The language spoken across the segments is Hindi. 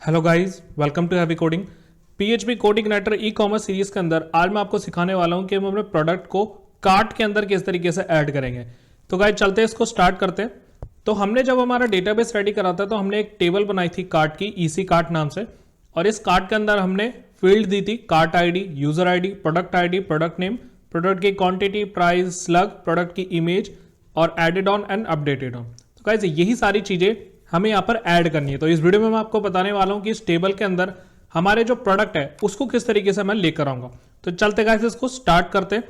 Hello guys, welcome to heavy coding. PHP CodeIgniter e commerce series के अंदर आज मैं आपको सिखाने वाला हूं कि हम अपने प्रोडक्ट को कार्ट के अंदर किस तरीके से ऐड करेंगे। तो गाइस चलते हैं, इसको स्टार्ट करते हैं। तो हमने जब हमारा डेटाबेस रेडी करा था तो हमने एक टेबल बनाई थी कार्ट की, ईसी कार्ट नाम से, और इस कार्ट के अंदर हमने फील्ड दी थी cart ID, user ID, product name, product की क्वांटिटी, प्राइस, स्लग, प्रोडक्ट की इमेज और added on and updated on. तो गाइस यही सारी चीजें हमें यहाँ पर ऐड करनी है। तो इस वीडियो में मैं आपको बताने वाला हूँ कि इस टेबल के अंदर हमारे जो प्रोडक्ट है उसको किस तरीके से मैं लेकर आऊंगा। तो चलते गाइस इसको स्टार्ट करते हैं।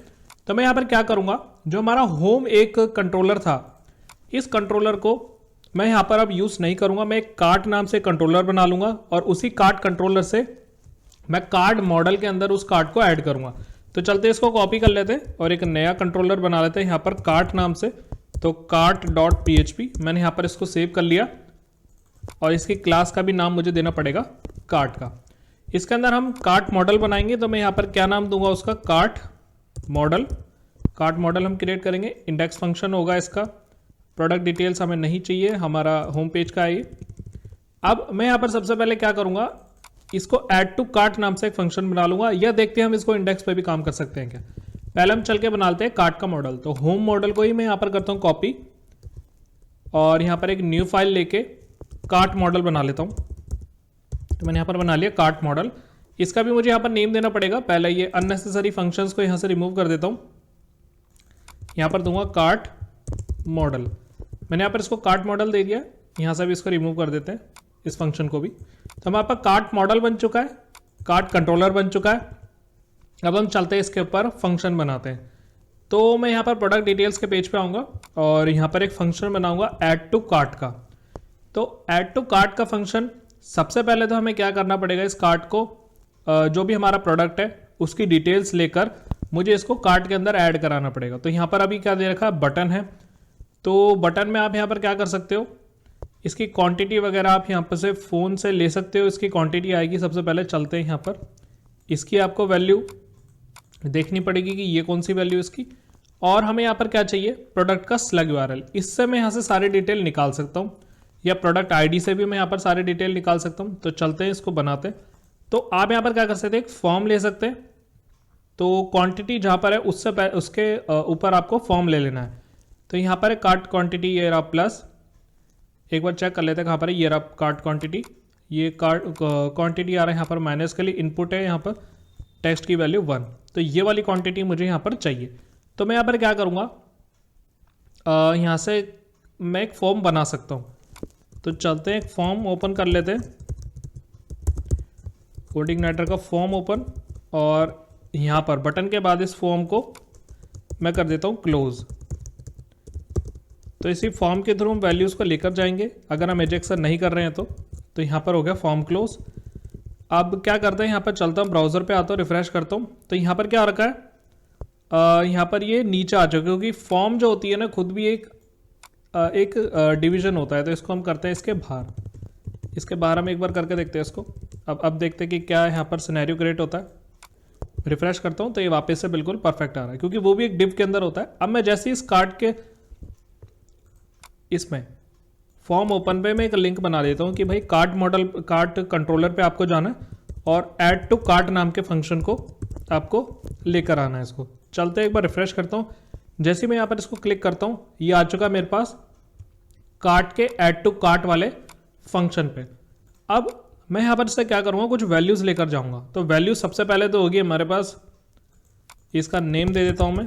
तो मैं यहाँ पर क्या करूंगा, जो हमारा होम एक कंट्रोलर था, इस कंट्रोलर को मैं यहाँ पर अब यूज नहीं करूंगा। मैं एक कार्ट नाम से कंट्रोलर बना लूंगा और उसी कार्ट कंट्रोलर से मैं कार्ड मॉडल के अंदर उस कार्ड को ऐड करूंगा। तो चलते इसको कॉपी कर लेते हैं और एक नया कंट्रोलर बना लेते हैं यहाँ पर कार्ट नाम से। तो cart.php मैंने यहाँ पर इसको सेव कर लिया और इसकी क्लास का भी नाम मुझे देना पड़ेगा कार्ट का। इसके अंदर हम कार्ट मॉडल बनाएंगे। तो मैं यहाँ पर क्या नाम दूंगा उसका, कार्ट मॉडल। कार्ट मॉडल हम क्रिएट करेंगे, इंडेक्स फंक्शन होगा इसका। प्रोडक्ट डिटेल्स हमें नहीं चाहिए, हमारा होम पेज का है ये। अब मैं यहाँ पर सबसे पहले क्या करूंगा, इसको ऐड टू कार्ट नाम से एक फंक्शन बना लूंगा। यह देखते हैं हम इसको इंडेक्स पे भी काम कर सकते हैं क्या। पहले हम चल के बनाते हैं कार्ट का मॉडल। तो होम मॉडल को ही मैं यहाँ पर करता हूँ कॉपी और यहाँ पर एक न्यू फाइल लेके कार्ट मॉडल बना लेता हूँ। तो मैंने यहाँ पर बना लिया कार्ट मॉडल। इसका भी मुझे यहाँ पर नेम देना पड़ेगा। पहले ये अननेसेसरी फंक्शंस को यहाँ से रिमूव कर देता हूँ। यहाँ पर दूंगा कार्ट मॉडल। मैंने यहाँ पर इसको कार्ट मॉडल दे दिया, यहाँ से भी इसको रिमूव कर देते हैं, इस फंक्शन को भी। तो हमारे पास कार्ट मॉडल बन चुका है, कार्ट कंट्रोलर बन चुका है। अब हम चलते हैं इसके ऊपर फंक्शन बनाते हैं। तो मैं यहाँ पर प्रोडक्ट डिटेल्स के पेज पे आऊँगा और यहाँ पर एक फंक्शन बनाऊंगा ऐड टू कार्ट का। तो ऐड टू कार्ट का फंक्शन, सबसे पहले तो हमें क्या करना पड़ेगा, इस कार्ट को जो भी हमारा प्रोडक्ट है उसकी डिटेल्स लेकर मुझे इसको कार्ट के अंदर ऐड कराना पड़ेगा। तो यहाँ पर अभी क्या दे रखा है, बटन है। तो बटन में आप यहाँ पर क्या कर सकते हो, इसकी क्वांटिटी वगैरह आप यहाँ पर से फ़ोन से ले सकते हो। इसकी क्वांटिटी आएगी। सबसे पहले चलते हैं यहाँ पर, इसकी आपको वैल्यू देखनी पड़ेगी कि ये कौन सी वैल्यू इसकी। और हमें यहाँ पर क्या चाहिए, प्रोडक्ट का स्लग यूआरएल। इससे मैं यहाँ से सारी डिटेल निकाल सकता हूँ, या प्रोडक्ट आईडी से भी मैं यहाँ पर सारी डिटेल निकाल सकता हूँ। तो चलते हैं इसको बनाते हैं। तो आप यहाँ पर क्या कर सकते हैं, एक फॉर्म ले सकते हैं। तो क्वांटिटी जहाँ पर है उसके ऊपर आपको फॉर्म ले लेना है। तो यहाँ पर है कार्ट क्वांटिटी, ये रहा प्लस। एक बार चेक कर लेते हैं कहाँ पर है, ये रहा कार्ट क्वांटिटी। ये कार्ट क्वांटिटी आ रहा है यहाँ पर माइनस के लिए, इनपुट है यहाँ पर टेक्स्ट की वैल्यू 1। तो ये वाली क्वांटिटी मुझे यहाँ पर चाहिए। तो मैं यहाँ पर क्या करूँगा, यहाँ से मैं एक फॉर्म बना सकता हूँ। तो चलते हैं, एक फॉर्म ओपन कर लेते हैं, कोडिग्नेटर का फॉर्म ओपन, और यहाँ पर बटन के बाद इस फॉर्म को मैं कर देता हूँ क्लोज। तो इसी फॉर्म के थ्रू हम वैल्यूज़ को लेकर जाएंगे। अगर हम एजेक्शन नहीं कर रहे हैं तो यहाँ पर हो गया फॉर्म क्लोज। अब क्या करते हैं, यहाँ पर चलता हूँ, ब्राउज़र पे आता हूँ, रिफ्रेश करता हूँ। तो यहाँ पर क्या रखा है, यहाँ पर ये नीचे आ चुका, क्योंकि फॉर्म जो होती है ना खुद भी एक डिवीजन होता है। तो इसको हम करते हैं इसके बाहर हम एक बार करके देखते हैं इसको। अब देखते हैं कि क्या यहाँ पर सिनेरियो क्रिएट होता है। रिफ्रेश करता हूँ तो ये वापस से बिल्कुल परफेक्ट आ रहा है, क्योंकि वो भी एक डिव के अंदर होता है। अब मैं जैसे इस कार्ड के इसमें फॉर्म ओपन पे मैं एक लिंक बना देता हूँ कि भाई कार्ट कंट्रोलर पे आपको जाना है और ऐड टू कार्ट नाम के फंक्शन को आपको लेकर आना है। इसको चलते एक बार रिफ्रेश करता हूँ। जैसे मैं यहाँ पर इसको क्लिक करता हूँ, ये आ चुका मेरे पास कार्ट के ऐड टू कार्ट वाले फंक्शन पे। अब मैं यहाँ पर से क्या करूँगा, कुछ वैल्यूज़ लेकर जाऊँगा। तो वैल्यू सबसे पहले तो होगी हमारे पास, इसका नेम दे देता हूँ मैं,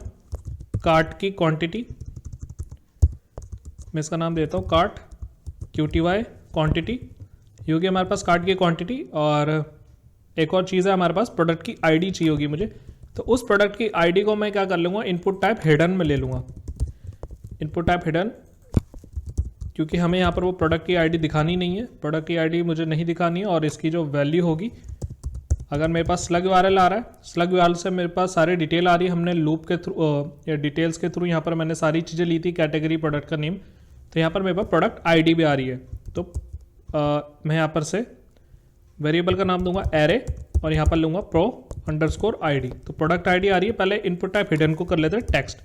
कार्ट की क्वांटिटी। मैं इसका नाम देता हूँ कार्ट QTY क्वांटिटी। ये होगी हमारे पास कार्ट की क्वांटिटी। और एक और चीज़ है हमारे पास, प्रोडक्ट की आईडी चाहिए होगी मुझे। तो उस प्रोडक्ट की आईडी को मैं क्या कर लूँगा, इनपुट टाइप हिडन में ले लूँगा। इनपुट टाइप हिडन, क्योंकि हमें यहाँ पर वो प्रोडक्ट की आईडी दिखानी नहीं है। प्रोडक्ट की आईडी मुझे नहीं दिखानी है। और इसकी जो वैल्यू होगी, अगर मेरे पास स्लग यूआरएल आ रहा है, स्लग यूआरएल से मेरे पास सारी डिटेल आ रही है। हमने लूप के थ्रू या डिटेल्स के थ्रू यहाँ पर मैंने सारी चीज़ें ली थी, कैटेगरी, प्रोडक्ट का नेम। तो यहाँ पर मेरे पास प्रोडक्ट आईडी भी आ रही है। तो मैं यहाँ पर से वेरिएबल का नाम दूंगा एरे और यहाँ पर लूँगा pro_id। तो प्रोडक्ट आईडी आ रही है। पहले इनपुट टाइप हिडन को कर लेते हैं टेक्स्ट।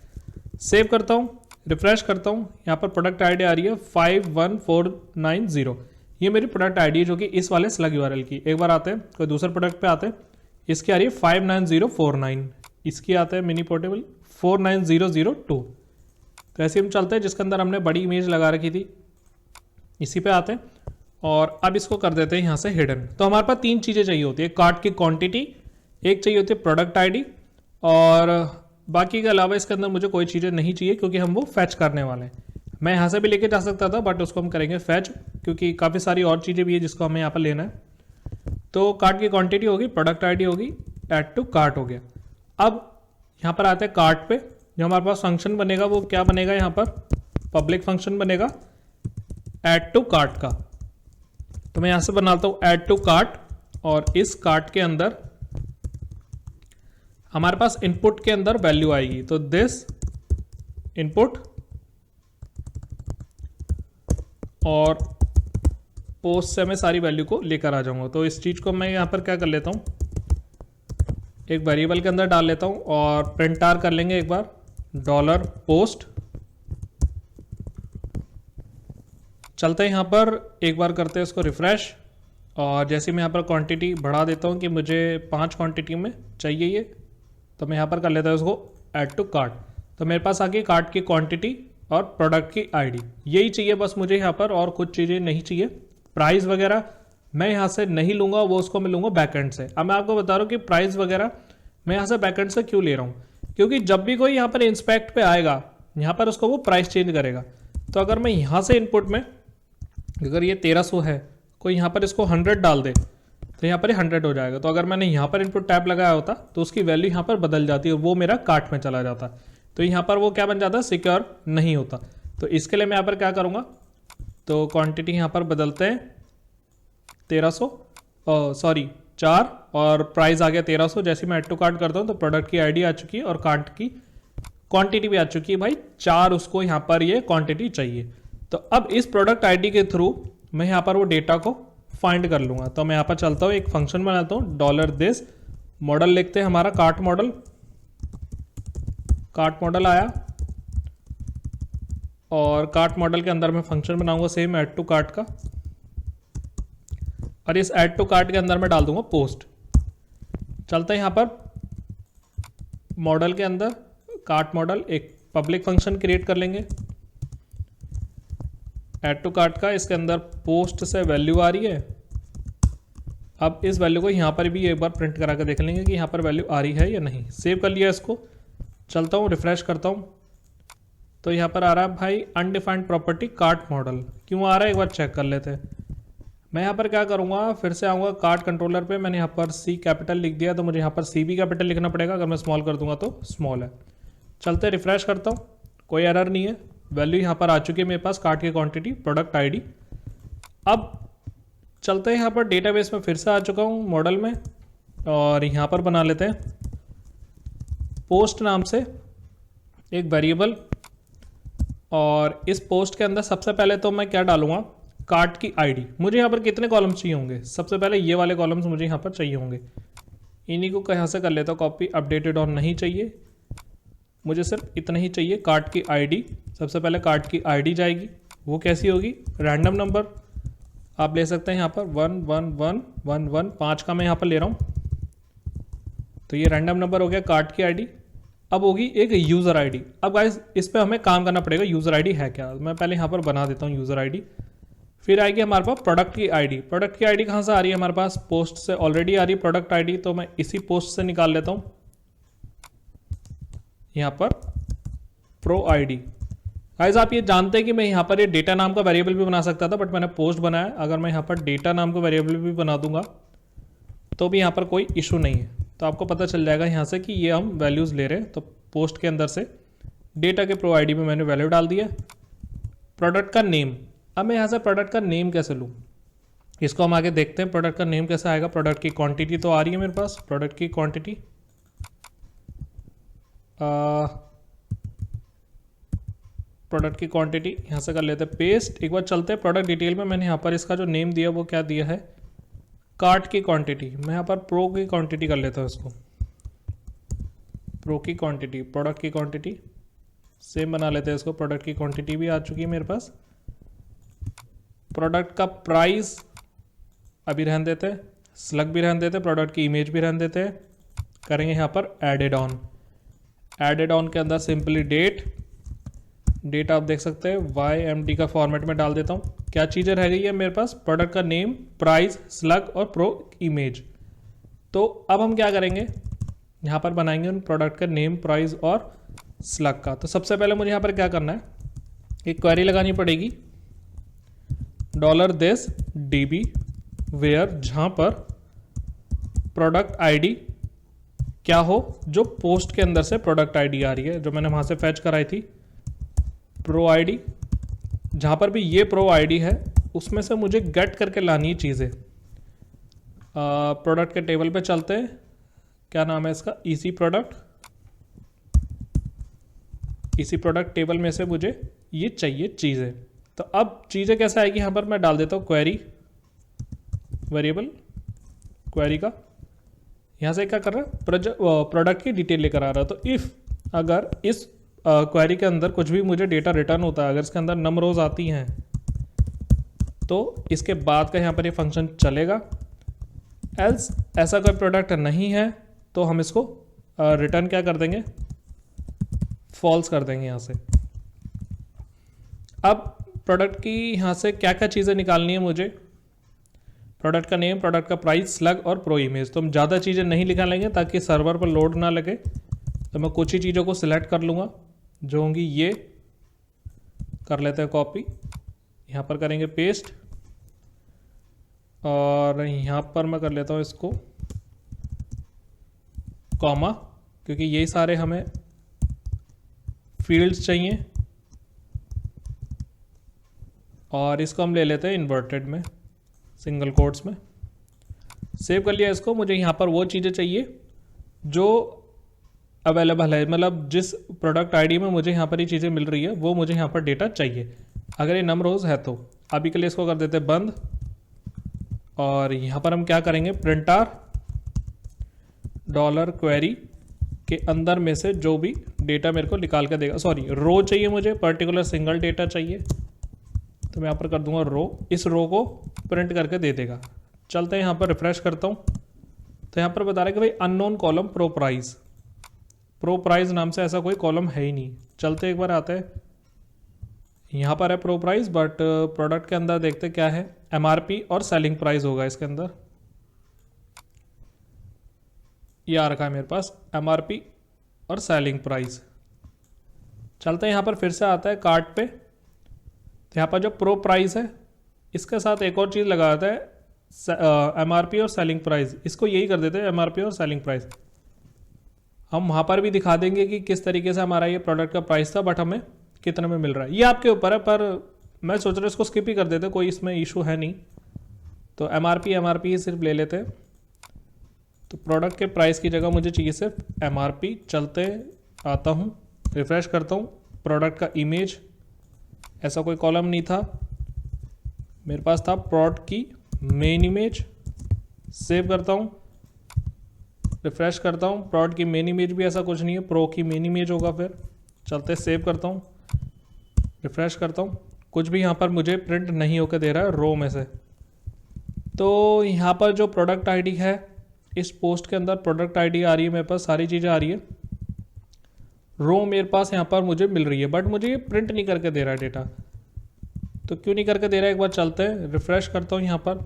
सेव करता हूँ, रिफ्रेश करता हूँ, यहाँ पर प्रोडक्ट आईडी आ रही है 51490। ये मेरी प्रोडक्ट आईडी है जो कि इस वाले स्लग यूआरएल की। एक बार आते हैं कोई दूसरे प्रोडक्ट पे आते हैं, इसकी आ रही है 59049, इसकी आता है मिनी पोर्टेबल 49002। तो ऐसे हम चलते हैं, जिसके अंदर हमने बड़ी इमेज लगा रखी थी, इसी पे आते हैं और अब इसको कर देते हैं यहाँ से हिडन। तो हमारे पास 3 चीज़ें चाहिए होती है, कार्ट की क्वांटिटी, एक चाहिए होती है प्रोडक्ट आईडी, और बाकी के अलावा इसके अंदर मुझे कोई चीज़ें नहीं चाहिए क्योंकि हम वो फैच करने वाले हैं। मैं यहाँ से भी लेके जा सकता था बट उसको हम करेंगे फैच, क्योंकि काफ़ी सारी और चीज़ें भी है जिसको हमें यहाँ पर लेना है। तो कार्ट की क्वांटिटी होगी, प्रोडक्ट आईडी होगी, ऐड टू कार्ट हो गया। अब यहाँ पर आते हैं कार्ट पे, जो हमारे पास फंक्शन बनेगा वो क्या बनेगा, यहाँ पर पब्लिक फंक्शन बनेगा ऐड टू कार्ट का। तो मैं यहाँ से बनाता हूँ ऐड टू कार्ट, और इस कार्ट के अंदर हमारे पास इनपुट के अंदर वैल्यू आएगी, तो दिस इनपुट, और पोस्ट से मैं सारी वैल्यू को लेकर आ जाऊंगा। तो इस चीज को मैं यहां पर क्या कर लेता हूं, एक वेरिएबल के अंदर डाल लेता हूं और प्रिंट आर कर लेंगे एक बार $पोस्ट। चलते हैं यहां पर, एक बार करते हैं इसको रिफ्रेश, और जैसे मैं यहां पर क्वांटिटी बढ़ा देता हूं कि मुझे 5 क्वांटिटी में चाहिए ये, तो मैं यहां पर कर लेता हूं इसको ऐड टू कार्ट। तो मेरे पास आ गई कार्ट की क्वांटिटी और प्रोडक्ट की आईडी, यही चाहिए बस मुझे यहाँ पर, और कुछ चीज़ें नहीं चाहिए। प्राइस वगैरह मैं यहाँ से नहीं लूँगा, वो उसको मैं लूँगा बैकएंड से। अब मैं आपको बता रहा हूँ कि प्राइस वगैरह मैं यहाँ से बैकएंड से क्यों ले रहा हूँ, क्योंकि जब भी कोई यहाँ पर इंस्पेक्ट पे आएगा, यहाँ पर उसको वो प्राइस चेंज करेगा। तो अगर मैं यहाँ से इनपुट में, अगर ये 1300 है, कोई यहाँ पर इसको 100 डाल दे तो यहाँ पर 100 हो जाएगा। तो अगर मैंने यहाँ पर इनपुट टैब लगाया होता तो उसकी वैल्यू यहाँ पर बदल जाती है, वो मेरा कार्ट में चला जाता। तो यहाँ पर वो क्या बन जाता है, सिक्योर नहीं होता। तो इसके लिए मैं यहाँ पर क्या करूँगा, तो क्वांटिटी यहाँ पर बदलते हैं 4, और प्राइस आ गया 1300। जैसे मैं ऐड टू कार्ट करता हूँ तो प्रोडक्ट की आईडी आ चुकी है और कार्ट की क्वांटिटी भी आ चुकी है भाई 4, उसको यहाँ पर ये क्वांटिटी चाहिए। तो अब इस प्रोडक्ट आईडी के थ्रू मैं यहाँ पर वो डेटा को फाइंड कर लूँगा। तो मैं यहाँ पर चलता हूँ, एक फंक्शन बनाता हूँ $this, मॉडल लिखते हैं हमारा कार्ट मॉडल आया, और कार्ट मॉडल के अंदर मैं फंक्शन बनाऊंगा सेम ऐड टू कार्ट का, और इस ऐड टू कार्ट के अंदर मैं डाल दूंगा पोस्ट। चलते हैं यहाँ पर मॉडल के अंदर कार्ट मॉडल, एक पब्लिक फंक्शन क्रिएट कर लेंगे ऐड टू कार्ट का, इसके अंदर पोस्ट से वैल्यू आ रही है। अब इस वैल्यू को यहाँ पर भी एक बार प्रिंट करा कर देख लेंगे कि यहाँ पर वैल्यू आ रही है या नहीं। सेव कर लिया इसको, चलता हूँ रिफ्रेश करता हूँ, तो यहाँ पर आ रहा है भाई अनडिफाइंड प्रॉपर्टी कार्ट मॉडल। क्यों आ रहा है एक बार चेक कर लेते हैं। मैं यहाँ पर क्या करूँगा, फिर से आऊँगा कार्ट कंट्रोलर पे, मैंने यहाँ पर C कैपिटल लिख दिया, तो मुझे यहाँ पर C भी कैपिटल लिखना पड़ेगा। अगर मैं स्मॉल कर दूंगा तो स्मॉल है। चलते रिफ्रेश करता हूँ, कोई एरर नहीं है, वैल्यू यहाँ पर आ चुकी है मेरे पास, कार्ट की क्वांटिटी, प्रोडक्ट आईडी। अब चलते हैं यहाँ पर डेटाबेस में, फिर से आ चुका हूँ मॉडल में, और यहाँ पर बना लेते हैं पोस्ट नाम से एक वेरिएबल, और इस पोस्ट के अंदर सबसे पहले तो मैं क्या डालूंगा, कार्ट की आईडी। मुझे यहाँ पर कितने कॉलम्स चाहिए होंगे, सबसे पहले ये वाले कॉलम्स मुझे यहाँ पर चाहिए होंगे, इन्हीं को यहाँ से कर लेता हूँ कॉपी। अपडेटेड ऑन नहीं चाहिए मुझे, सिर्फ इतना ही चाहिए कार्ट की आईडी। सबसे पहले कार्ट की आईडी जाएगी, वो कैसी होगी, रैंडम नंबर आप ले सकते हैं यहाँ पर 11111 5 का मैं यहाँ पर ले रहा हूँ, तो ये रैंडम नंबर हो गया कार्ट की आईडी। अब होगी एक यूज़र आईडी। अब गाइस इस पे हमें काम करना पड़ेगा, यूज़र आईडी है क्या, मैं पहले यहाँ पर बना देता हूँ यूज़र आईडी। फिर आएगी हमारे पास प्रोडक्ट की आईडी। प्रोडक्ट की आईडी कहाँ से आ रही है, हमारे पास पोस्ट से ऑलरेडी आ रही है प्रोडक्ट आईडी, तो मैं इसी पोस्ट से निकाल लेता हूँ यहाँ पर प्रो आईडी। गाइस आप ये जानते हैं कि मैं यहाँ पर ये डेटा नाम का वेरिएबल भी बना सकता था, बट मैंने पोस्ट बनाया। अगर मैं यहाँ पर डेटा नाम का वेरिएबल भी बना दूंगा तो भी यहाँ पर कोई इशू नहीं है। तो आपको पता चल जाएगा यहाँ से कि ये हम वैल्यूज़ ले रहे हैं। तो पोस्ट के अंदर से डेटा के प्रो आईडी में मैंने वैल्यू डाल दिया। प्रोडक्ट का नेम, अब मैं यहाँ से प्रोडक्ट का नेम कैसे लूँ, इसको हम आगे देखते हैं। प्रोडक्ट का नेम कैसे आएगा, प्रोडक्ट की क्वांटिटी तो आ रही है मेरे पास, प्रोडक्ट की क्वांटिटी प्रोडक्ट की क्वांटिटी यहाँ से कर लेते हैं पेस्ट। एक बार चलते हैं प्रोडक्ट डिटेल में। मैंने यहाँ पर इसका जो नेम दिया वो क्या दिया है, कार्ट की क्वांटिटी। मैं यहाँ पर प्रो की क्वांटिटी कर लेता हूँ, इसको प्रो की क्वांटिटी, प्रोडक्ट की क्वांटिटी सेम बना लेते हैं इसको। प्रोडक्ट की क्वांटिटी भी आ चुकी है मेरे पास, प्रोडक्ट का प्राइस अभी रहने देते हैं, स्लग भी रहने देते हैं, प्रोडक्ट की इमेज भी रहने देते हैं, करेंगे यहाँ पर एडेड ऑन। एडेड ऑन के अंदर सिंपली डेट आप देख सकते हैं YMD का फॉर्मेट में डाल देता हूँ। क्या चीज़ें रह गई है मेरे पास, प्रोडक्ट का नेम, प्राइस, स्लग और प्रो इमेज। तो अब हम क्या करेंगे, यहाँ पर बनाएंगे उन प्रोडक्ट का नेम, प्राइस और स्लग का। तो सबसे पहले मुझे यहाँ पर क्या करना है, एक क्वेरी लगानी पड़ेगी $this DB वेयर, जहाँ पर प्रोडक्ट आईडी क्या हो, जो पोस्ट के अंदर से प्रोडक्ट आईडी आ रही है, जो मैंने वहाँ से फैच कराई थी, प्रो आईडी। जहाँ पर भी ये प्रो आईडी है उसमें से मुझे गेट करके लानी है चीज़ें। प्रोडक्ट के टेबल पे चलते हैं, क्या नाम है इसका, इसी प्रोडक्ट टेबल में से मुझे ये चाहिए चीज़ें। तो अब चीज़ें कैसे आएगी, यहाँ पर मैं डाल देता हूँ क्वेरी वेरिएबल, क्वेरी का यहाँ से क्या कर रहा है, प्रोडक्ट की डिटेल लेकर आ रहा है। तो इफ़ अगर इस क्वेरी के अंदर कुछ भी मुझे डेटा रिटर्न होता है, अगर इसके अंदर नम रोज आती हैं, तो इसके बाद का यहाँ पर ये फंक्शन चलेगा। एल्स ऐसा कोई प्रोडक्ट नहीं है तो हम इसको रिटर्न क्या कर देंगे, फॉल्स कर देंगे यहाँ से। अब प्रोडक्ट की यहाँ से क्या क्या चीज़ें निकालनी है मुझे, प्रोडक्ट का नेम, प्रोडक्ट का प्राइस, स्लग और प्रो इमेज। तो हम ज़्यादा चीज़ें नहीं निकालेंगे ताकि सर्वर पर लोड ना लगे, तो मैं कुछ ही चीज़ों को सिलेक्ट कर लूँगा जो होंगी ये, कर लेते हैं कॉपी, यहाँ पर करेंगे पेस्ट, और यहाँ पर मैं कर लेता हूँ इसको कॉमा, क्योंकि यही सारे हमें फील्ड्स चाहिए। और इसको हम ले लेते हैं इन्वर्टेड में, सिंगल कोट्स में। सेव कर लिया इसको। मुझे यहाँ पर वो चीज़ें चाहिए जो अवेलेबल है, मतलब जिस प्रोडक्ट आईडी में मुझे यहाँ पर ये चीज़ें मिल रही है वो मुझे यहाँ पर डेटा चाहिए। अगर ये नम रोज है तो अभी के लिए इसको कर देते हैं बंद। और यहाँ पर हम क्या करेंगे, प्रिंटर $क्वेरी के अंदर में से जो भी डेटा मेरे को निकाल के देगा, सॉरी रो चाहिए मुझे, पर्टिकुलर सिंगल डेटा चाहिए, तो मैं यहाँ पर कर दूंगा रो, इस रो को प्रिंट करके दे देगा। चलते हैं यहाँ पर रिफ्रेश करता हूँ, तो यहाँ पर बता रहा है कि भाई अननोन कॉलम प्रो प्राइस नाम से ऐसा कोई कॉलम है ही नहीं। चलते एक बार आते हैं, यहाँ पर है प्रो प्राइस, बट प्रोडक्ट के अंदर देखते क्या है, MRP और सेलिंग प्राइस होगा इसके अंदर। ये आ रखा है मेरे पास MRP और सेलिंग प्राइस। चलते हैं यहाँ पर फिर से आता है कार्ट पे, तो यहाँ पर जो प्रो प्राइस है इसके साथ एक और चीज़ लगाता है MRP और सेलिंग प्राइस, इसको यही कर देते हैं MRP और सेलिंग प्राइस। हम वहाँ पर भी दिखा देंगे कि किस तरीके से हमारा ये प्रोडक्ट का प्राइस था, बट हमें कितने में मिल रहा है ये आपके ऊपर है, पर मैं सोच रहा हूँ इसको स्किप ही कर देते, कोई इसमें इशू है नहीं। तो MRP ही सिर्फ ले लेते हैं। तो प्रोडक्ट के प्राइस की जगह मुझे चाहिए सिर्फ MRP। चलते आता हूँ, रिफ्रेश करता हूँ, प्रोडक्ट का इमेज, ऐसा कोई कॉलम नहीं था मेरे पास, था प्रोडक्ट की मेन इमेज। सेव करता हूँ, रिफ्रेश करता हूँ, प्रोडक्ट की मेन इमेज भी ऐसा कुछ नहीं है, प्रो की मेन इमेज होगा। फिर चलते सेव करता हूँ, रिफ्रेश करता हूँ, कुछ भी यहाँ पर मुझे प्रिंट नहीं होकर दे रहा है रो में से। तो यहाँ पर जो प्रोडक्ट आईडी है, इस पोस्ट के अंदर प्रोडक्ट आईडी आ रही है मेरे पास, सारी चीज़ें आ रही है, रो मेरे पास यहाँ पर मुझे मिल रही है, बट मुझे ये प्रिंट नहीं करके दे रहा है डेटा। तो क्यों नहीं करके दे रहा है, एक बार चलते हैं, रिफ्रेश करता हूँ, यहाँ पर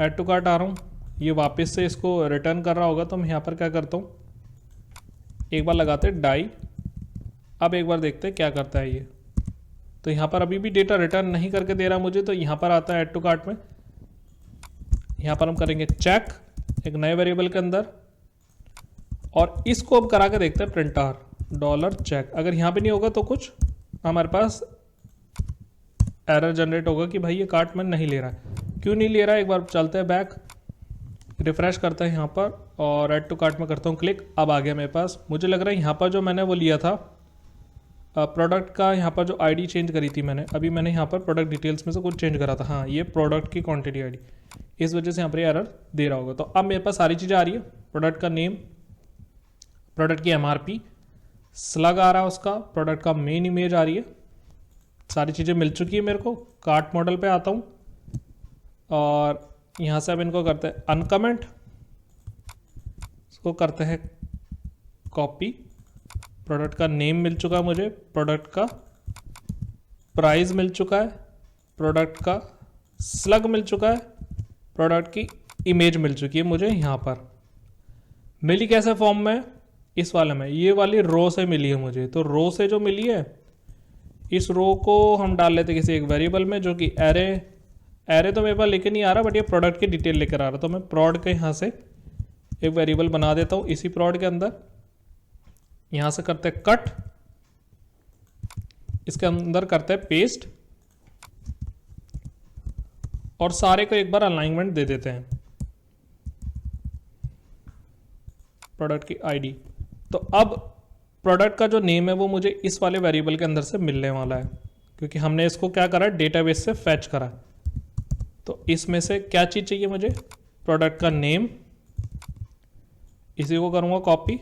ऐड टू कार्ट आ रहा हूँ, ये वापस से इसको रिटर्न कर रहा होगा। तो मैं यहाँ पर क्या करता हूँ, एक बार लगाते हैं डाई। अब एक बार देखते हैं क्या करता है ये। तो यहाँ पर अभी भी डेटा रिटर्न नहीं करके दे रहा मुझे, तो यहाँ पर आता है ऐड टू कार्ट में, यहाँ पर हम करेंगे चेक एक नए वेरिएबल के अंदर, और इसको अब करा के देखते हैं प्रिंटर $चेक। अगर यहाँ पे नहीं होगा तो कुछ हमारे पास एरर जनरेट होगा कि भाई ये कार्ट में नहीं ले रहा है। क्यों नहीं ले रहा है, एक बार चलते हैं बैक, रिफ्रेश करते हैं यहाँ पर, और ऐड टू कार्ट में करता हूँ क्लिक। अब आ गया मेरे पास। मुझे लग रहा है यहाँ पर जो मैंने वो लिया था प्रोडक्ट का, यहाँ पर जो आईडी चेंज करी थी मैंने, अभी मैंने यहाँ पर प्रोडक्ट डिटेल्स में से कुछ चेंज करा था, हाँ ये प्रोडक्ट की क्वांटिटी आईडी, इस वजह से यहाँ पर एरर दे रहा होगा। तो अब मेरे पास सारी चीज़ें आ रही है, प्रोडक्ट का नेम, प्रोडक्ट की MRP, स्लग आ रहा है उसका, प्रोडक्ट का मेन इमेज आ रही है, सारी चीज़ें मिल चुकी है मेरे को। कार्ट मॉडल पे आता हूँ, और यहाँ से अब इनको करते हैं अनकमेंट, इसको करते हैं कॉपी। प्रोडक्ट का नेम मिल चुका मुझे, प्रोडक्ट का प्राइस मिल चुका है, प्रोडक्ट का स्लग मिल चुका है, प्रोडक्ट की इमेज मिल चुकी है मुझे। यहाँ पर मिली कैसे फॉर्म में, इस वाले में, ये वाली रो से मिली है मुझे। तो रो से जो मिली है, इस रो को हम डाल लेते किसी एक वेरिएबल में, जो कि एरे। एरे तो मेरे पास लेके नहीं आ रहा, बट ये प्रोडक्ट की डिटेल लेकर आ रहा। तो मैं प्रोड के यहाँ से एक वेरिएबल बना देता हूँ इसी प्रोड के अंदर। यहाँ से करते हैं कट, इसके अंदर करते हैं पेस्ट, और सारे को एक बार अलाइनमेंट दे देते हैं। प्रोडक्ट की आईडी, तो अब प्रोडक्ट का जो नेम है वो मुझे इस वाले वेरिएबल के अंदर से मिलने वाला है, क्योंकि हमने इसको क्या करा, डेटाबेस से फैच करा। तो इसमें से क्या चीज़ चाहिए मुझे, प्रोडक्ट का नेम, इसी को करूँगा कॉपी,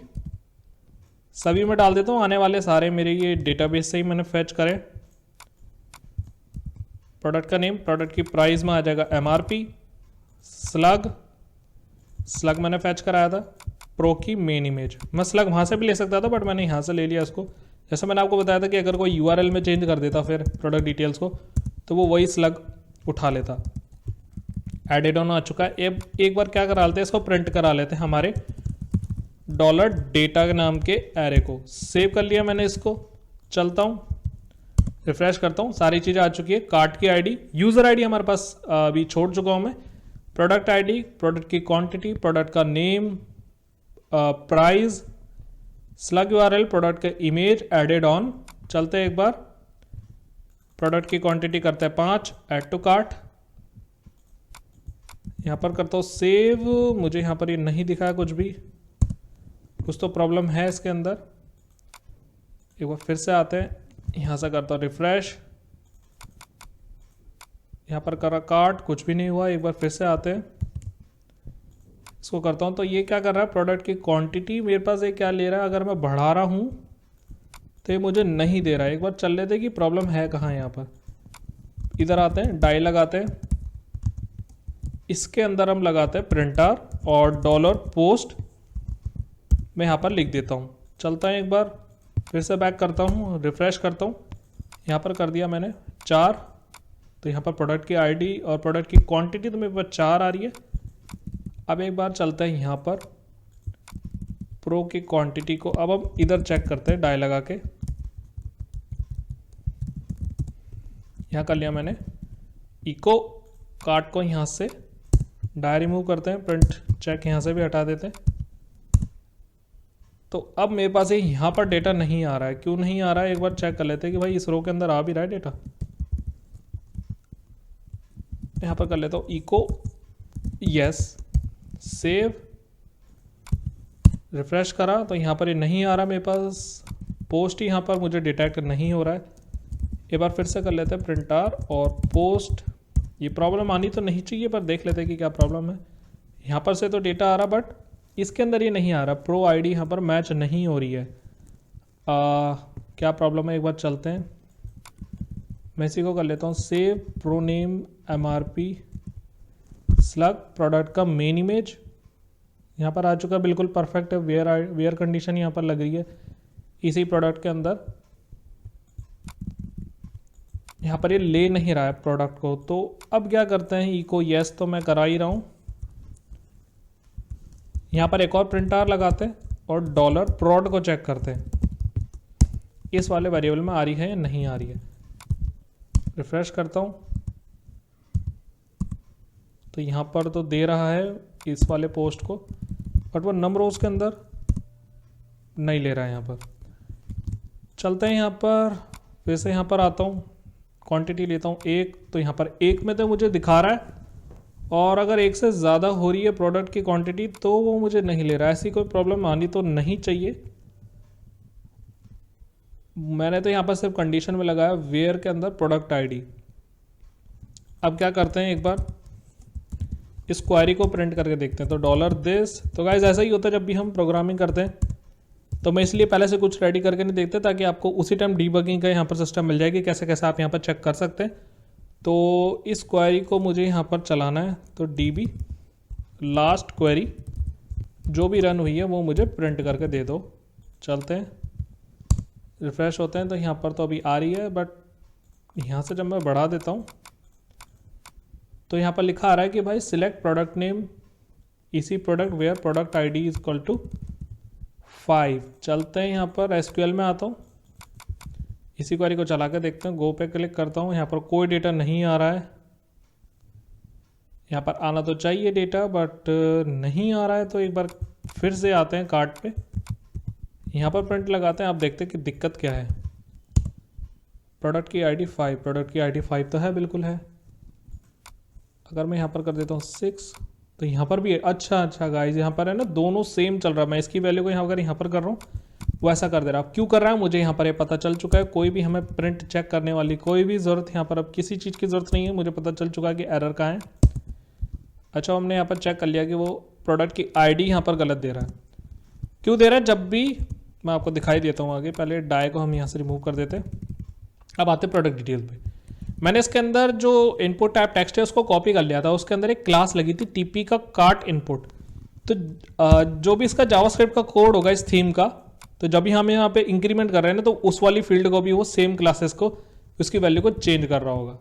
सभी में डाल देता हूँ। आने वाले सारे मेरे ये डेटाबेस से ही मैंने फैच करे। प्रोडक्ट का नेम, प्रोडक्ट की प्राइस में आ जाएगा MRP, स्लग, स्लग मैंने फैच कराया था, प्रो की मेन इमेज। मैं स्लग वहाँ से भी ले सकता था, बट मैंने यहाँ से ले लिया इसको। जैसे मैंने आपको बताया था कि अगर कोई URL में चेंज कर देता फिर प्रोडक्ट डिटेल्स को, तो वो वही स्लग उठा लेता। एडेड ऑन आ चुका है। एक बार क्या करा लेते हैं, इसको प्रिंट करा लेते हैं हमारे $data के नाम के एरे को। सेव कर लिया मैंने इसको, चलता हूँ, रिफ्रेश करता हूँ, सारी चीज़ें आ चुकी है। कार्ट की आईडी, यूज़र आईडी हमारे पास अभी छोड़ चुका हूँ मैं, प्रोडक्ट आईडी, प्रोडक्ट की क्वांटिटी, प्रोडक्ट का name, price, slug URL, product का इमेज, एडेड ऑन। चलते हैं एक बार, प्रोडक्ट की क्वांटिटी करते हैं 5, ऐड टू कार्ट, यहाँ पर करता हूँ सेव। मुझे यहाँ पर ये नहीं दिखा है कुछ भी, कुछ तो प्रॉब्लम है इसके अंदर। एक बार फिर से आते हैं, यहाँ से करता हूँ रिफ्रेश, यहाँ पर करा कार्ट, कुछ भी नहीं हुआ। एक बार फिर से आते हैं, इसको करता हूँ। तो ये क्या कर रहा है, प्रोडक्ट की क्वांटिटी मेरे पास ये क्या ले रहा है, अगर मैं बढ़ा रहा हूँ तो ये मुझे नहीं दे रहा है। एक बार चल लेते कि प्रॉब्लम है कहाँ। यहाँ पर इधर आते हैं, डाई लगाते हैं, इसके अंदर हम लगाते हैं प्रिंटर और $पोस्ट मैं यहाँ पर लिख देता हूँ। चलता है एक बार फिर से बैक करता हूँ, रिफ्रेश करता हूँ, यहाँ पर कर दिया मैंने 4। तो यहाँ पर प्रोडक्ट की आईडी और प्रोडक्ट की क्वांटिटी तो मेरे पास 4 आ रही है। अब एक बार चलता है यहाँ पर प्रो की क्वांटिटी को, अब हम इधर चेक करते हैं डाई लगा के। यहाँ कर लिया मैंने इको, कार्ट को यहाँ से डाई रिमूव करते हैं, प्रिंट चेक यहाँ से भी हटा देते हैं। तो अब मेरे पास यहाँ पर डेटा नहीं आ रहा है, क्यों नहीं आ रहा है एक बार चेक कर लेते हैं कि भाई इस रो के अंदर आ भी रहा है डेटा। यहाँ पर कर लेता हूँ इको, यस, सेव, रिफ्रेश करा तो यहाँ पर ये नहीं आ रहा मेरे पास। पोस्ट ही यहाँ पर मुझे डिटेक्ट नहीं हो रहा है। एक बार फिर से कर लेते हैं प्रिंटर और पोस्ट। ये प्रॉब्लम आनी तो नहीं चाहिए, पर देख लेते हैं कि क्या प्रॉब्लम है। यहाँ पर से तो डेटा आ रहा, बट इसके अंदर ये नहीं आ रहा। प्रो आईडी यहाँ पर मैच नहीं हो रही है। क्या प्रॉब्लम है एक बार चलते हैं, मैं इसी को कर लेता हूँ save, pro name, MRP, slug, product का मेन इमेज यहाँ पर आ चुका, बिल्कुल परफेक्ट है। वेयर कंडीशन यहाँ पर लग रही है इसी प्रोडक्ट के अंदर। यहाँ पर ये ले नहीं रहा है प्रोडक्ट को। तो अब क्या करते हैं, इको यस तो मैं करा ही रहा हूँ। यहाँ पर एक और प्रिंटर लगाते हैं और $prod को चेक करते हैं इस वाले वेरिएबल में आ रही है या नहीं आ रही है। रिफ्रेश करता हूँ तो यहाँ पर तो दे रहा है इस वाले पोस्ट को, बट वो नंबर उसके अंदर नहीं ले रहा है। यहाँ पर चलते हैं, यहाँ पर फिर से यहाँ पर आता हूँ, क्वांटिटी लेता हूँ 1। तो यहाँ पर 1 में तो मुझे दिखा रहा है, और अगर 1 से ज़्यादा हो रही है प्रोडक्ट की क्वांटिटी तो वो मुझे नहीं ले रहा है। ऐसी कोई प्रॉब्लम आनी तो नहीं चाहिए। मैंने तो यहाँ पर सिर्फ कंडीशन में लगाया वेयर के अंदर प्रोडक्ट आईडी। अब क्या करते हैं, एक बार इस क्वेरी को प्रिंट करके देखते हैं। तो $this। तो गाइस ऐसा ही होता है जब भी हम प्रोग्रामिंग करते हैं, तो मैं इसलिए पहले से कुछ रेडी करके नहीं देखते ताकि आपको उसी टाइम डीबगिंग का यहाँ पर सिस्टम मिल जाएगी, कैसे कैसे आप यहाँ पर चेक कर सकते हैं। तो इस क्वेरी को मुझे यहाँ पर चलाना है, तो db लास्ट क्वेरी जो भी रन हुई है वो मुझे प्रिंट करके दे दो। चलते हैं, रिफ्रेश होते हैं, तो यहाँ पर तो अभी आ रही है, बट यहाँ से जब मैं बढ़ा देता हूँ तो यहाँ पर लिखा आ रहा है कि भाई सिलेक्ट प्रोडक्ट नेम इसी product where product ID is equal to 5। चलते हैं, यहाँ पर SQL में आता हूँ, इसी क्वेरी को चला के देखते हैं। गो पे क्लिक करता हूँ, यहाँ पर कोई डेटा नहीं आ रहा है। यहाँ पर आना तो चाहिए डेटा, बट नहीं आ रहा है। तो एक बार फिर से आते हैं कार्ट पे, यहाँ पर प्रिंट लगाते हैं। आप देखते हैं कि दिक्कत क्या है। प्रोडक्ट की ID 5, प्रोडक्ट की ID 5 तो है, बिल्कुल है। अगर मैं यहाँ पर कर देता हूँ 6, तो यहाँ पर भी है। अच्छा गाइज, यहाँ पर है ना दोनों सेम चल रहा है। मैं इसकी वैल्यू को अगर यहाँ पर कर रहा हूँ वो ऐसा कर दे रहा है। अब क्यों कर रहा है मुझे यहाँ पर ये पता चल चुका है। कोई भी हमें प्रिंट चेक करने वाली कोई भी ज़रूरत यहाँ पर अब किसी चीज़ की ज़रूरत नहीं है। मुझे पता चल चुका है कि एरर कहाँ है। अच्छा, हमने यहाँ पर चेक कर लिया कि वो प्रोडक्ट की ID यहाँ पर गलत दे रहा है। क्यों दे रहा है, जब भी मैं आपको दिखाई देता हूँ आगे। पहले डाई को हम यहाँ से रिमूव कर देते हैं। अब आते प्रोडक्ट डिटेल पे। मैंने इसके अंदर जो इनपुट टाइप टेक्स्ट है उसको कॉपी कर लिया था। उसके अंदर एक क्लास लगी थी TP का कार्ट इनपुट। तो जो भी इसका जावास्क्रिप्ट का कोड होगा इस थीम का, तो जब भी हम यहाँ पे इंक्रीमेंट कर रहे हैं ना, तो उस वाली फील्ड को भी वो सेम क्लासेस को उसकी वैल्यू को चेंज कर रहा होगा।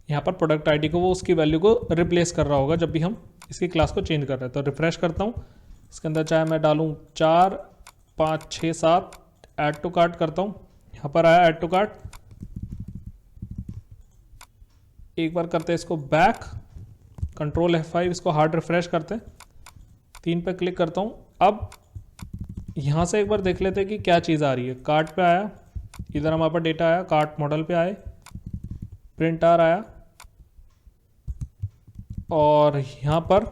यहाँ पर प्रोडक्ट ID को वो उसकी वैल्यू को रिप्लेस कर रहा होगा जब भी हम इसकी क्लास को चेंज कर रहे हैं। तो रिफ्रेश करता हूँ, इसके अंदर चाहे मैं डालूँ 4, 5, 6, 7, ऐड टू कार्ट करता हूँ। यहाँ पर आया ऐड टू कार्ट। एक बार करते हैं इसको बैक, कंट्रोल F5, इसको हार्ड रिफ्रेश करते हैं। 3 पे क्लिक करता हूँ। अब यहाँ से एक बार देख लेते हैं कि क्या चीज़ आ रही है। कार्ट पे आया, इधर हमारे पास डेटा आया, कार्ट मॉडल पे आए, प्रिंट आया, और यहाँ पर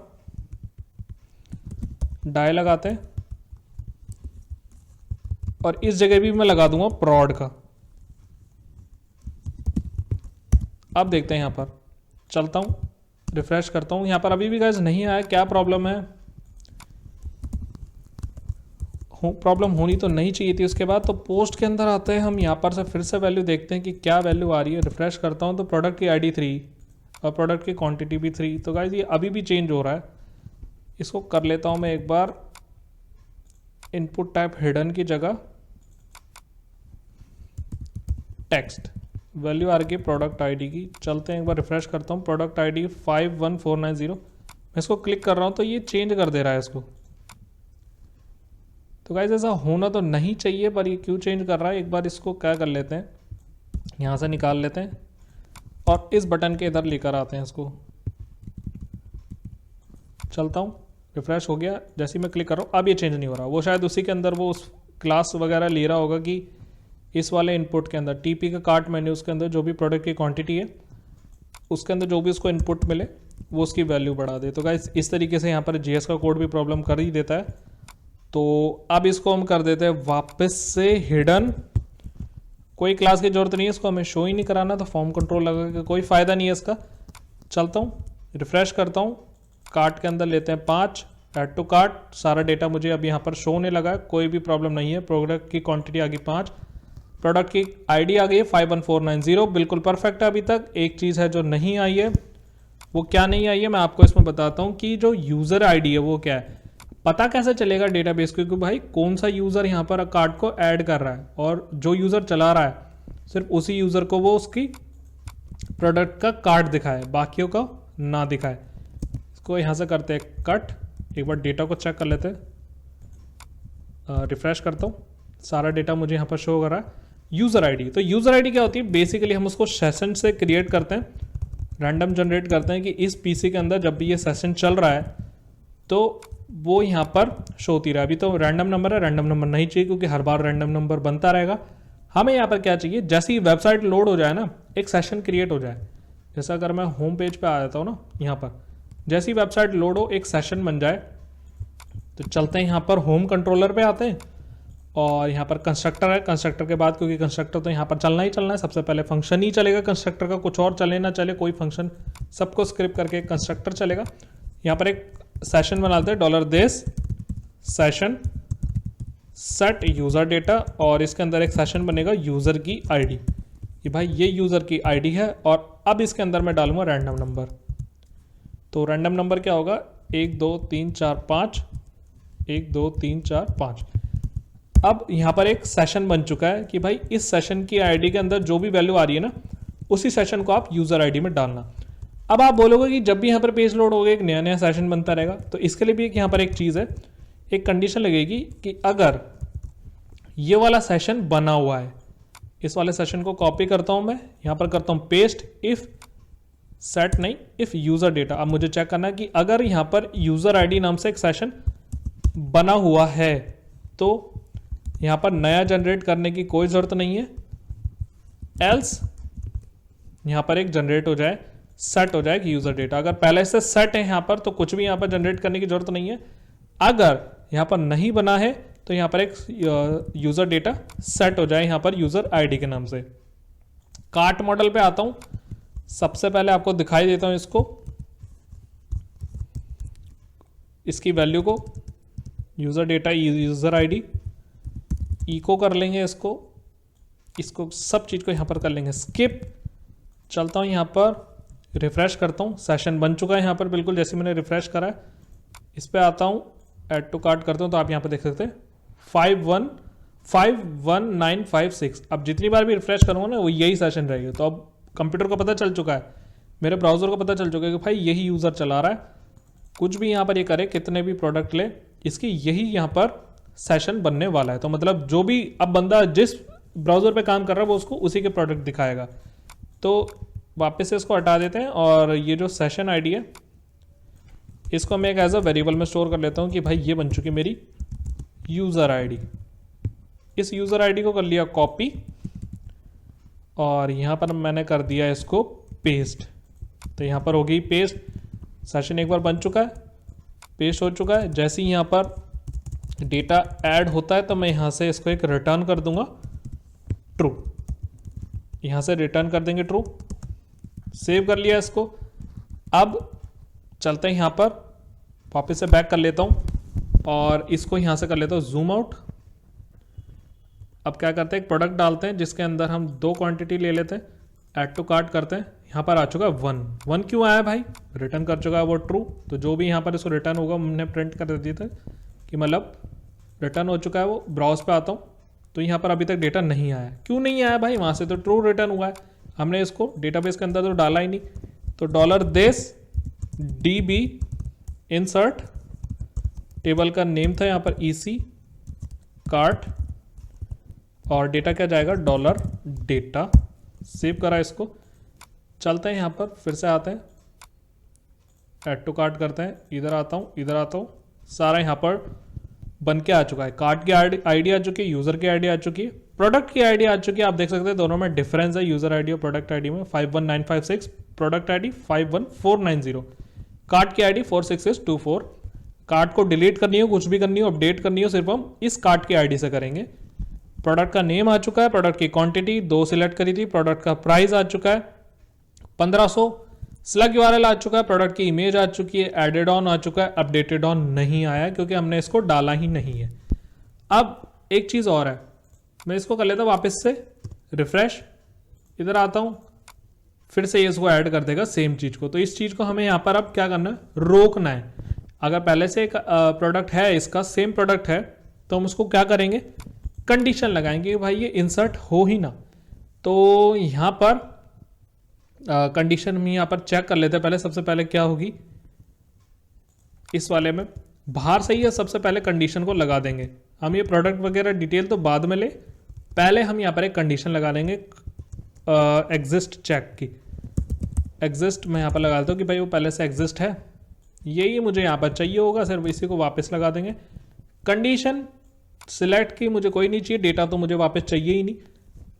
डाई लगाते हैं, और इस जगह भी मैं लगा दूंगा प्रोड का। अब देखते हैं, यहाँ पर चलता हूँ, रिफ्रेश करता हूँ। यहाँ पर अभी भी गाइस नहीं आया, क्या प्रॉब्लम है। प्रॉब्लम होनी तो नहीं चाहिए थी। उसके बाद तो पोस्ट के अंदर आते हैं हम, यहाँ पर से फिर से वैल्यू देखते हैं कि क्या वैल्यू आ रही है। रिफ्रेश करता हूँ तो प्रोडक्ट की ID 3 और प्रोडक्ट की क्वांटिटी भी 3। तो गाइस ये अभी भी चेंज हो रहा है। इसको कर लेता हूँ मैं एक बार, इनपुट टाइप हिडन की जगह टेक्स्ट, वैल्यू आ रही है प्रोडक्ट ID की। चलते हैं, एक बार रिफ्रेश करता हूँ। प्रोडक्ट ID 51490, मैं इसको क्लिक कर रहा हूँ तो ये चेंज कर दे रहा है इसको। तो गाइस ऐसा होना तो नहीं चाहिए, पर ये क्यों चेंज कर रहा है। एक बार इसको क्या कर लेते हैं, यहाँ से निकाल लेते हैं और इस बटन के इधर लेकर आते हैं इसको। चलता हूँ, रिफ्रेश हो गया। जैसे ही मैं क्लिक कर रहा हूँ अब ये चेंज नहीं हो रहा। वो शायद उसी के अंदर वो उस क्लास वगैरह ले रहा होगा कि इस वाले इनपुट के अंदर TP का कार्ट मेन्यू, उसके अंदर जो भी प्रोडक्ट की क्वांटिटी है उसके अंदर जो भी उसको इनपुट मिले वो उसकी वैल्यू बढ़ा दे। तो गाइस इस तरीके से यहाँ पर JS का कोड भी प्रॉब्लम कर ही देता है। तो अब इसको हम कर देते हैं वापस से हिडन। कोई क्लास की जरूरत नहीं है, इसको हमें शो ही नहीं कराना, तो फॉर्म कंट्रोल लगा के कोई फायदा नहीं है इसका। चलता हूँ, रिफ्रेश करता हूँ, कार्ट के अंदर लेते हैं 5, ऐड टू कार्ट। सारा डेटा मुझे अब यहाँ पर शो होने लगा है, कोई भी प्रॉब्लम नहीं है। प्रोडक्ट की क्वांटिटी आ गई 5, प्रोडक्ट की ID आ गई है 51490, बिल्कुल परफेक्ट है अभी तक। एक चीज़ है जो नहीं आई है, वो क्या नहीं आई है मैं आपको इसमें बताता हूँ कि जो यूज़र ID है वो क्या है। पता कैसे चलेगा डेटाबेस को कि भाई कौन सा यूज़र यहाँ पर कार्ड को ऐड कर रहा है, और जो यूज़र चला रहा है सिर्फ उसी यूज़र को वो उसकी प्रोडक्ट का कार्ड दिखाए, बाकियों का ना दिखाए। इसको यहाँ से करते हैं कट। एक बार डेटा को चेक कर लेते हैं, रिफ्रेश करता हूँ, सारा डेटा मुझे यहाँ पर शो कर रहा है। यूज़र ID, तो यूज़र ID क्या होती है, बेसिकली हम उसको सेशन से क्रिएट करते हैं, रैंडम जनरेट करते हैं कि इस PC के अंदर जब भी ये सेशन चल रहा है तो वो यहाँ पर शो होती रहा। अभी तो रैंडम नंबर है, रैंडम नंबर नहीं चाहिए क्योंकि हर बार रैंडम नंबर बनता रहेगा। हमें यहाँ पर क्या चाहिए, जैसे ही वेबसाइट लोड हो जाए ना, एक सेशन क्रिएट हो जाए। जैसा अगर मैं होम पेज पे आ जाता हूँ ना, यहाँ पर जैसी वेबसाइट लोड हो एक सेशन बन जाए। तो चलते हैं यहाँ पर होम कंट्रोलर पे आते हैं, और यहाँ पर कंस्ट्रक्टर है। कंस्ट्रक्टर के बाद, क्योंकि कंस्ट्रक्टर तो यहाँ पर चलना ही चलना है, सबसे पहले फंक्शन ही चलेगा कंस्ट्रक्टर का, कुछ और चले ना चले, कोई फंक्शन सबको स्क्रिप्ट करके कंस्ट्रक्टर चलेगा। यहाँ पर एक सेशन बनाते हैं $this session set user data, और इसके अंदर एक सेशन बनेगा यूज़र की ID। कि भाई ये यूज़र की आईडी है और अब इसके अंदर मैं डालूंगा रैंडम नंबर। तो रैंडम नंबर क्या होगा, 1 2 3 4 5, 1 2 3 4 5। अब यहाँ पर एक सेशन बन चुका है कि भाई इस सेशन की आईडी के अंदर जो भी वैल्यू आ रही है ना, उसी सेशन को आप यूज़र आईडी में डालना। अब आप बोलोगे कि जब भी यहाँ पर पेज लोड होगा एक नया नया सेशन बनता रहेगा, तो इसके लिए भी एक यहाँ पर एक चीज़ है, एक कंडीशन लगेगी कि अगर ये वाला सेशन बना हुआ है, इस वाले सेशन को कॉपी करता हूँ मैं, यहाँ पर करता हूँ पेस्ट, इफ़ सेट नहीं, इफ़ यूज़र डेटा। अब मुझे चेक करना है कि अगर यहाँ पर यूज़र आईडी नाम से एक सेशन बना हुआ है तो यहाँ पर नया जनरेट करने की कोई ज़रूरत नहीं है, एल्स यहाँ पर एक जनरेट हो जाए, सेट हो जाए कि यूज़र डेटा। अगर पहले से सेट है यहाँ पर तो कुछ भी यहाँ पर जनरेट करने की जरूरत नहीं है। अगर यहाँ पर नहीं बना है तो यहाँ पर एक यूज़र डेटा सेट हो जाए यहाँ पर यूज़र आईडी के नाम से। कार्ट मॉडल पे आता हूँ, सबसे पहले आपको दिखाई देता हूँ इसकी वैल्यू को, user data user ID, echo कर लेंगे इसको सब चीज़ को यहाँ पर कर लेंगे स्किप। चलता हूँ यहाँ पर, रिफ्रेश करता हूँ, सेशन बन चुका है यहाँ पर बिल्कुल जैसे मैंने रिफ्रेश करा है। इस पर आता हूँ, ऐड टू कार्ट करता हूँ, तो आप यहाँ पर देख सकते हैं 51956। अब जितनी बार भी रिफ्रेश करूँगा ना वो यही सेशन रहेगा। तो अब कंप्यूटर को पता चल चुका है, मेरे ब्राउज़र को पता चल चुका है कि भाई यही यूज़र चला रहा है, कुछ भी यहाँ पर ये करे, कितने भी प्रोडक्ट ले, इसकी यही यहाँ पर सेशन बनने वाला है। तो मतलब जो भी अब बंदा जिस ब्राउज़र पे काम कर रहा है वो उसको उसी के प्रोडक्ट दिखाएगा। तो वापस से इसको हटा देते हैं और ये जो सेशन आईडी है इसको मैं एक एज अ वेरिएबल में स्टोर कर लेता हूँ कि भाई ये बन चुकी मेरी यूज़र आईडी। इस यूज़र आईडी को कर लिया कॉपी और यहाँ पर मैंने कर दिया इसको पेस्ट। तो यहाँ पर हो गई पेस्ट, सेशन एक बार बन चुका है, पेस्ट हो चुका है। जैसे ही यहाँ पर डेटा ऐड होता है तो मैं यहाँ से इसको एक रिटर्न कर दूंगा ट्रू, यहाँ से रिटर्न कर देंगे ट्रू। सेव कर लिया इसको। अब चलते हैं यहाँ पर, वापस से बैक कर लेता हूँ और इसको यहाँ से कर लेता हूँ जूम आउट। अब क्या करते हैं, एक प्रोडक्ट डालते हैं जिसके अंदर हम 2 क्वांटिटी ले लेते हैं, ऐड टू कार्ट करते हैं। यहाँ पर आ चुका है 1 क्यों आया भाई, रिटर्न कर चुका है वो ट्रू। तो जो भी यहाँ पर इसको रिटर्न होगा हमने प्रिंट कर दिया था कि मतलब रिटर्न हो चुका है वो। ब्राउज पे आता हूँ तो यहाँ पर अभी तक डेटा नहीं आया। क्यों नहीं आया भाई, वहाँ से तो ट्रू रिटर्न हुआ है, हमने इसको डेटाबेस के अंदर तो डाला ही नहीं। तो $this db इंसर्ट, टेबल का नेम था यहाँ पर EC कार्ट और डेटा क्या जाएगा $डेटा। सेव करा इसको। चलते हैं यहाँ पर, फिर से आते हैं, ऐड टू कार्ट करते हैं, इधर आता हूँ, सारा यहाँ पर बन के आ चुका है। कार्ट की आईडी आ चुकी है, यूज़र की आईडी आ चुकी है, प्रोडक्ट की आईडी आ चुकी है। आप देख सकते हैं दोनों में डिफरेंस है, यूज़र आईडी और प्रोडक्ट आईडी में। 51956, प्रोडक्ट आईडी 51490, कार्ट की आईडी 46624। कार्ट को डिलीट करनी हो, कुछ भी करनी हो, अपडेट करनी हो, सिर्फ हम इस कार्ट की आईडी से करेंगे। प्रोडक्ट का नेम आ चुका है, प्रोडक्ट की क्वांटिटी 2 सिलेक्ट करी थी, प्रोडक्ट का प्राइस आ चुका है 1500, स्लग यूआरएल आ चुका है, प्रोडक्ट की इमेज आ चुकी है, एडेड ऑन आ चुका है, अपडेटेड ऑन नहीं आया क्योंकि हमने इसको डाला ही नहीं है। अब एक चीज़ और है, मैं इसको कर लेता हूँ वापस से रिफ्रेश, इधर आता हूँ, फिर से इसको ऐड कर देगा सेम चीज़ को। तो इस चीज़ को हमें यहाँ पर अब क्या करना है, रोकना है। अगर पहले से एक प्रोडक्ट है, इसका सेम प्रोडक्ट है, तो हम उसको क्या करेंगे, कंडीशन लगाएंगे कि भाई ये इंसर्ट हो ही ना। तो यहाँ पर कंडीशन में यहाँ पर चेक कर लेते हैं। पहले सबसे पहले क्या होगी, इस वाले में बाहर से ही सबसे पहले कंडीशन को लगा देंगे। हम ये प्रोडक्ट वगैरह डिटेल तो बाद में ले, पहले हम यहाँ पर एक कंडीशन लगा देंगे एग्जिस्ट चेक की। एग्जिस्ट मैं यहाँ पर लगा देता हूँ कि भाई वो पहले से एग्जिस्ट है, यही मुझे यहाँ पर चाहिए होगा, सिर्फ इसी को वापस लगा देंगे। कंडीशन सिलेक्ट की मुझे कोई नहीं चाहिए, डेटा तो मुझे वापस चाहिए ही नहीं।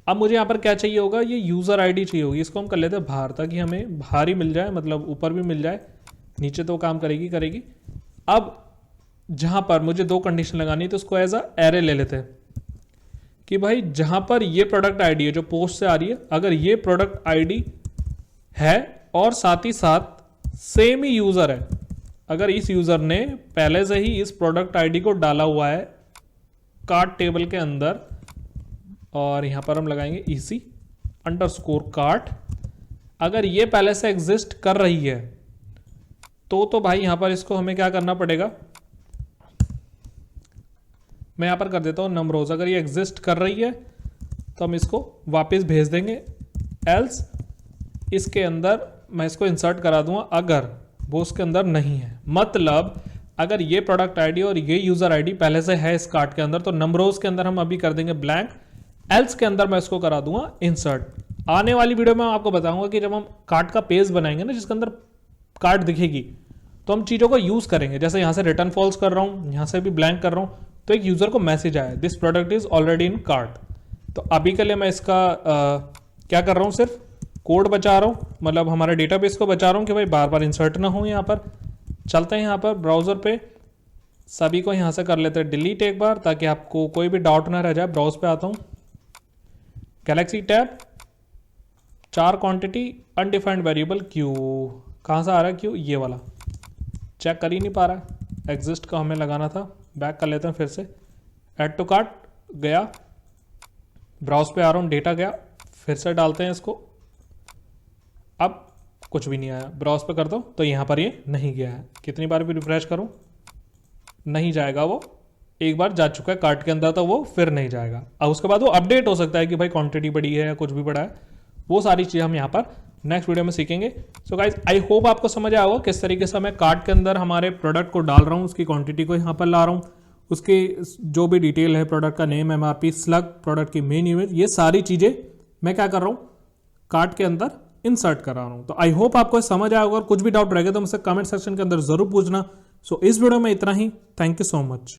अब मुझे यहाँ पर क्या चाहिए होगा, ये यूज़र आईडी चाहिए होगी। इसको हम कर लेते हैं बाहर, ताकि हमें बाहर ही मिल जाए, मतलब ऊपर भी मिल जाए, नीचे तो काम करेगी। अब जहाँ पर मुझे 2 कंडीशन लगानी है तो उसको एज अ एरे ले लेते हैं कि भाई जहाँ पर ये प्रोडक्ट आईडी है जो पोस्ट से आ रही है, अगर ये प्रोडक्ट आईडी है और साथ ही साथ सेम ही यूज़र है, अगर इस यूज़र ने पहले से ही इस प्रोडक्ट आईडी को डाला हुआ है कार्ट टेबल के अंदर, और यहाँ पर हम लगाएंगे EC अंडरस्कोर कार्ट, अगर ये पहले से एग्जिस्ट कर रही है तो भाई यहां पर इसको हमें क्या करना पड़ेगा, मैं यहां पर कर देता हूं नमरोज। अगर ये एग्जिस्ट कर रही है तो हम इसको वापस भेज देंगे, एल्स इसके अंदर मैं इसको इंसर्ट करा दूंगा अगर वो उसके अंदर नहीं है। मतलब अगर ये प्रोडक्ट आईडी और ये यूजर आईडी पहले से है इस कार्ट के अंदर तो नंबरोज के अंदर हम अभी कर देंगे ब्लैंक, एल्स के अंदर मैं इसको करा दूंगा इंसर्ट। आने वाली वीडियो में मैं आपको बताऊंगा कि जब हम कार्ट का पेज बनाएंगे ना जिसके अंदर कार्ट दिखेगी तो हम चीजों को यूज करेंगे। जैसे यहां से रिटर्न फॉल्स कर रहा हूं, यहां से भी ब्लैंक कर रहा हूं, तो एक यूजर को मैसेज आया this product is already in cart. तो अभी के लिए मैं इसका क्या कर रहा हूं, सिर्फ कोड बचा रहा हूं, मतलब हमारे डेटाबेस को बचा रहा हूं कि भाई बार बार इंसर्ट ना हो। यहाँ पर चलते हैं, यहाँ पर ब्राउजर पे सभी को यहाँ से कर लेते हैं डिलीट एक बार ताकि आपको कोई भी डाउट ना रह जाए। ब्राउज पे आता हूँ, Galaxy tab, 4 quantity, undefined variable Q, कहाँ से आ रहा है क्यू, ये वाला चेक कर ही नहीं पा रहा है, एग्जिस्ट का हमें लगाना था। बैक कर लेते हैं फिर से, ऐड टू कार्ट गया, ब्राउज पे आ रहा हूँ, डेटा गया, फिर से डालते हैं इसको, अब कुछ भी नहीं आया। ब्राउज पे कर दो तो यहाँ पर ये नहीं गया है, कितनी बार भी रिफ्रेश करूँ नहीं जाएगा, वो एक बार जा चुका है कार्ट के अंदर तो वो फिर नहीं जाएगा। अब उसके बाद वो अपडेट हो सकता है कि भाई क्वांटिटी बड़ी है या कुछ भी बड़ा है, वो सारी चीज़ हम यहाँ पर नेक्स्ट वीडियो में सीखेंगे। सो गाइज आई होप आपको समझ आया होगा किस तरीके से मैं कार्ट के अंदर हमारे प्रोडक्ट को डाल रहा हूँ, उसकी क्वांटिटी को यहाँ पर ला रहा हूँ, उसकी जो भी डिटेल है, प्रोडक्ट का नेम, एमआरपी, स्लग, प्रोडक्ट की मेन इमेज, ये सारी चीज़ें मैं क्या कर रहा हूँ कार्ट के अंदर इंसर्ट कर रहा हूँ। तो आई होप आपको समझ आया होगा, और कुछ भी डाउट रहेगा तो मुझसे कमेंट सेक्शन के अंदर जरूर पूछना। सो इस वीडियो में इतना ही, थैंक यू सो मच।